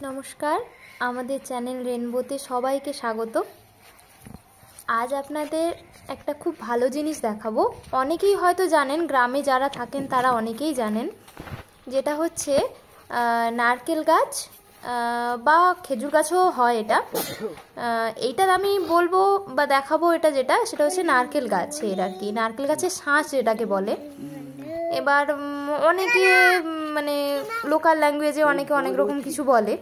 নমস্কার, আমাদের চ্যানেল রেনবোতে সবাইকে স্বাগত। আজ আপনাদের একটা খুব ভালো জিনিস দেখাবো। অনেকেই হয়তো জানেন, গ্রামে যারা থাকেন তারা অনেকেই জানেন, যেটা হচ্ছে নারকেল গাছ বা খেজুর গাছও হয়। এইটা আমি বলবো বা দেখাবো, সেটা হচ্ছে নারকেল গাছের আর কি, নারকেল গাছের শাঁস যেটাকে বলে। এবার অনেকে মানে লোকাল ল্যাঙ্গুয়েজে অনেকে অনেক রকম কিছু বলে।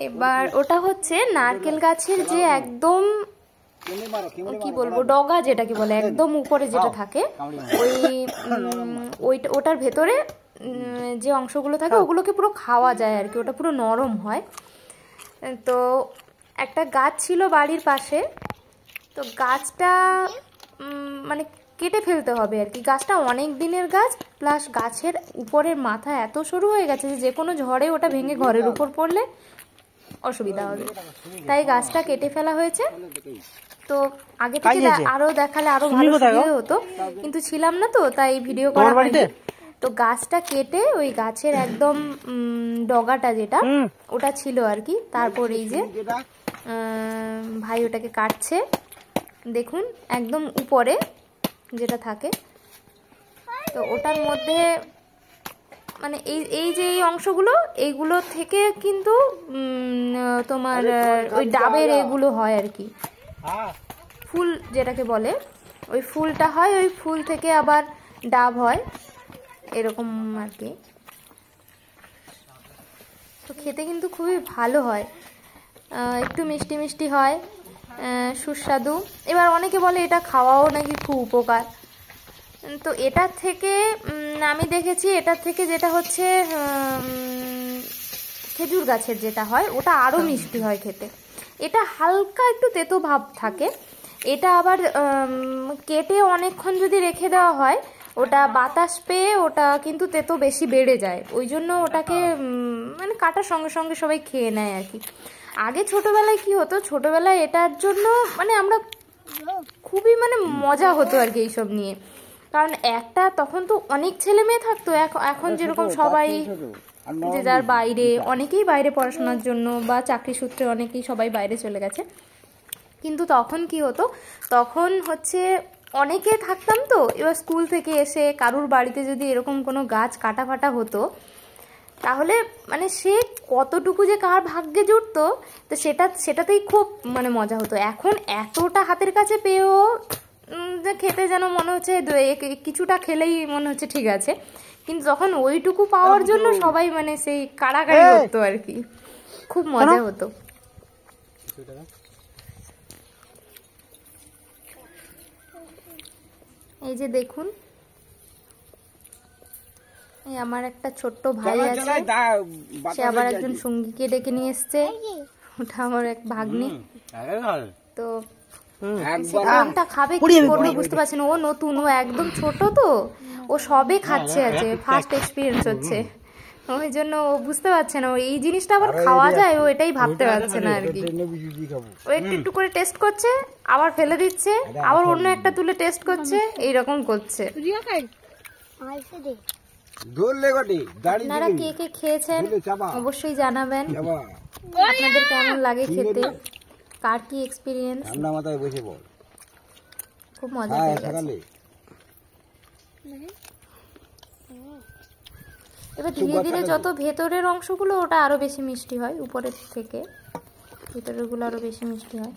এবার ওটা হচ্ছে নারকেল গাছের যে একদম কি বলবো ডগা যেটাকে বলে, একদম উপরে যেটা থাকে, ওটার ভেতরে যে অংশগুলো থাকে ওগুলোকে পুরো খাওয়া যায় আর কি, ওটা পুরো নরম হয়। তো একটা গাছ ছিল বাড়ির পাশে, তো গাছটা মানে কেটে ফেলতে হবে আর কি। গাছটা অনেক দিনের গাছ, প্লাস গাছের উপরের মাথা এত সরু হয়ে গেছে যে কোনো ঝড়ে ওটা ভেঙে ঘরের উপর পড়লে অসুবিধা হবে, তাই গাছটা কেটে ফেলা হয়েছে। তো আগে থেকে আরো দেখালে আরো ভালো ভিডিও হতো, কিন্তু ছিলাম না তো, তাই ভিডিও করা হয়নি। তো গাছটা কেটে ওই গাছের একদম ডগাটা যেটা ওটা ছিল আর কি। তারপর এই যে ভাই ওটাকে কাটছে, দেখুন একদম উপরে যেটা থাকে। তো ওটার মধ্যে মানে এই যে এই অংশগুলো, এইগুলো থেকে কিন্তু তোমার ওই ডাবের এগুলো হয় আর কি, ফুল যেটাকে বলে, ওই ফুলটা হয়, ওই ফুল থেকে আবার ডাব হয়, এরকম আর কি। তো খেতে কিন্তু খুবই ভালো হয়, একটু মিষ্টি মিষ্টি হয়, সুস্বাদু। এবার অনেকে বলে এটা খাওয়াও নাকি খুব উপকার। তো এটার থেকে আমি দেখেছি, এটার থেকে যেটা হচ্ছে খেজুর গাছের যেটা হয় ওটা আরও মিষ্টি হয় খেতে। এটা হালকা একটু তেতো ভাব থাকে। এটা আবার কেটে অনেকক্ষণ যদি রেখে দেওয়া হয়, ওটা বাতাস পেয়ে ওটা কিন্তু তেতো বেশি বেড়ে যায়, ওই জন্য ওটাকে মানে কাটার সঙ্গে সঙ্গে সবাই খেয়ে নেয় আর কি। আগে ছোটোবেলায় কি হতো, ছোটোবেলায় এটার জন্য মানে আমরা খুবই মানে মজা হতো আর কি এইসব নিয়ে, কারণ একটা তখন তো অনেক ছেলে মেয়ে থাকতো। এখন যেরকম সবাই যে যার বাইরে, অনেকেই বাইরে পড়াশোনার জন্য বা চাকরি সূত্রে অনেকেই সবাই বাইরে চলে গেছে। কিন্তু তখন কি হতো, তখন হচ্ছে অনেকে থাকতাম তো, এবার স্কুল থেকে এসে কারুর বাড়িতে যদি এরকম কোনো গাছ কাটা ফাটা হতো, তাহলে মানে সে কতটুকু যে কার ভাগ্যে জুটতো, তো সেটাতেই খুব মানে মজা হতো। এখন এতটা হাতের কাছে পেয়েও যে খেতে যেন মনে হচ্ছে কিছুটা খেলেই মনে হচ্ছে ঠিক আছে, কিন্তু যখন ওইটুকু পাওয়ার জন্য সবাই মানে সেই কাড়াকাড়ি করতো আর কি, খুব মজা হতো। এই যে দেখুন, এই আমার একটা ছোট্ট ভাই আছে, সে আবার একজন সঙ্গীকে ডেকে নিয়ে এসছে, ওটা আমার এক ভাগ্নি। তো কোনটা খাবে কি করবে বুঝতে পারছি না, ও নতুন, ও একদম ছোট, তো ও সবে খাচ্ছে, আছে ফার্স্ট এক্সপিরিয়েন্স হচ্ছে, ওই জন্য ও বুঝতে পারছে না এই জিনিসটা আবার খাওয়া যায়, ও এটাই ভাবতে পারছে না আর কি। ও একটু একটু করে টেস্ট করছে, আবার ফেলে দিচ্ছে, আবার অন্য একটা তুলে টেস্ট করছে, এইরকম করছে। আপনারা কে কে খেয়েছেন অবশ্যই জানাবেন, আপনাদের কেমন লাগে খেতে, কার কি এক্সপিরিয়েন্স। খুব মজা পেয়ে। এবার ধীরে ধীরে যত ভেতরের অংশগুলো ওটা আরো বেশি মিষ্টি হয়, উপরের থেকে ভেতরের গুলো আরো বেশি মিষ্টি হয়,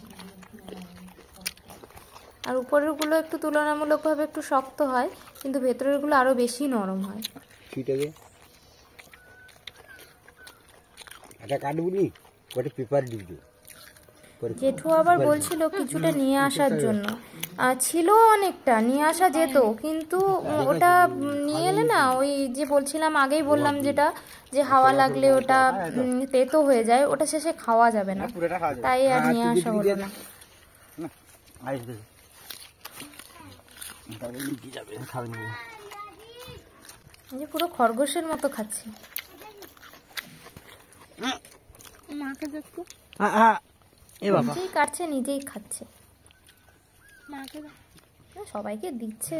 আর উপরের গুলো একটু তুলনামূলকভাবে একটু শক্ত হয়, কিন্তু ভেতরের গুলো আরো বেশি নরম হয়। জেঠু আবার বলছিল কিছুটা নিয়ে আসার জন্য, ছিল অনেকটা নিয়ে আসা যেত, কিন্তু ওটা নিয়ে এলে না, ওই যে বলছিলাম আগেই বললাম যেটা, যে হাওয়া লাগলে ওটা তেতো হয়ে যায়, ওটা শেষে খাওয়া যাবে না, তাই আর নিয়ে আসা হলো না। যে পুরো খরগোশের মতো খাচ্ছে। নিজেই কাটছে, নিজেই খাচ্ছে, সবাইকে দিচ্ছে।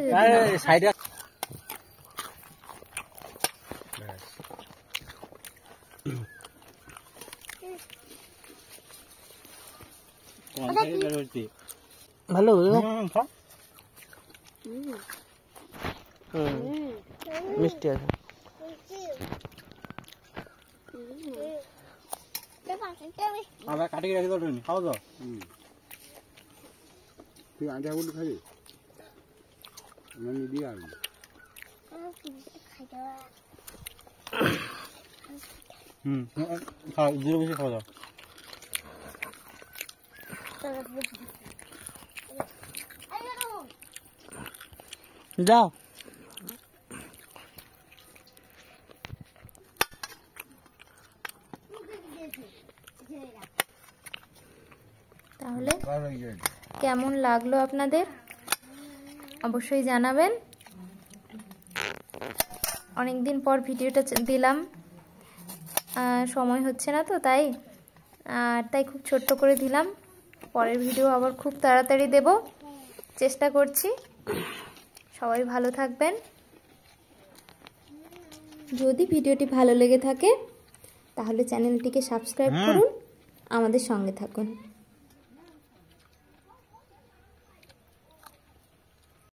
ভালো মিষ্টি আছে। আবার কাটি রেখে দাও তুমি খাও তো। তুই আটা গুলো খাবি আমি দিয়ে আসবো। খাও জিরো বেশি খাওয়া দাও। যাও তাহলে কেমন লাগলো আপনাদের অবশ্যই জানাবেন। অনেকদিন পর ভিডিওটা দিলাম, সময় হচ্ছে না তো তাই খুব ছোট্ট করে দিলাম। পরের ভিডিও আবার খুব তাড়াতাড়ি দেব, চেষ্টা করছি। সবাই ভালো থাকবেন। যদি ভিডিওটি ভালো লেগে থাকে তাহলে চ্যানেলটিকে সাবস্ক্রাইব করুন, আমাদের সঙ্গে থাকুন।